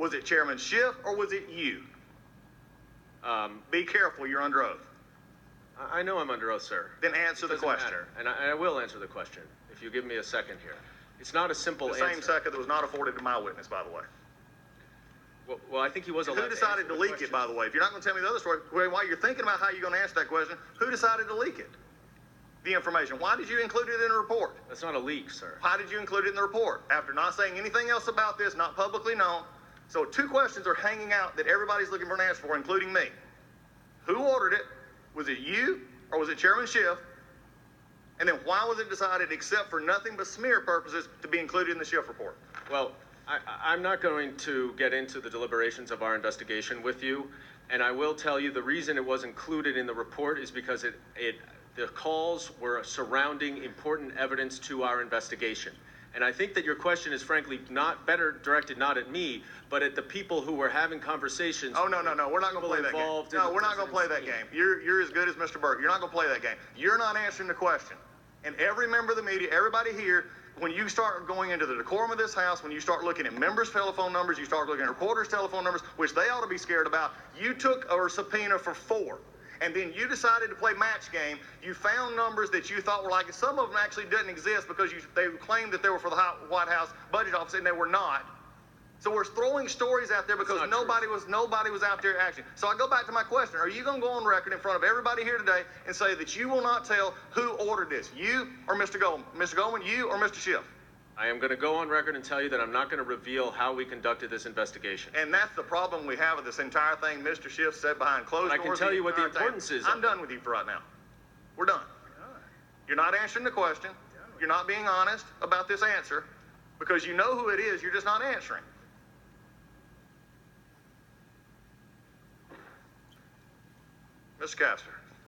Was it Chairman Schiff or was it you? Be careful, you're under oath. I know I'm under oath, sir. Then answer the question. Matter. And I will answer the question if you give me a second here. It's not a simple The answer. same second that was not afforded to my witness, by the way. Well, I think he was allowed Who decided to leak it, by the way? If you're not going to tell me the other story, while you're thinking about how you're going to answer that question, who decided to leak it? The information. Why did you include it in the report? That's not a leak, sir. Why did you include it in the report? After not saying anything else about this, not publicly known. So two questions are hanging out that everybody's looking for an answer for, including me. Who ordered it? Was it you or was it Chairman Schiff? And then why was it decided, except for nothing but smear purposes, to be included in the Schiff report? Well, I'm not going to get into the deliberations of our investigation with you, and I will tell you the reason it was included in the report is because the calls were surrounding important evidence to our investigation. And I think that your question is frankly not better directed not at me, but at the people who were having conversations. Oh, no, we're not going to play that game. No, we're not going to play that game. You're as good as Mr. Burke. You're not going to play that game. You're not answering the question. And every member of the media, everybody here, when you start going into the decorum of this house, when you start looking at members' telephone numbers, you start looking at reporters' telephone numbers, which they ought to be scared about, you took a subpoena for 4. And then you decided to play match game. You found numbers that you thought were like, some of them actually didn't exist because they claimed that they were for the White House Budget Office, and they were not. So we're throwing stories out there because nobody was out there acting. So I go back to my question. Are you going to go on record in front of everybody here today and say that you will not tell who ordered this, you or Mr. Goldman? Mr. Goldman, you or Mr. Schiff? I am going to go on record and tell you that I'm not going to reveal how we conducted this investigation. And that's the problem we have with this entire thing. Mr. Schiff said behind closed doors. I can tell you what the importance is. I'm done with you for right now. We're done. You're not answering the question. You're not being honest about this answer because you know who it is. You're just not answering. Mr. Castor.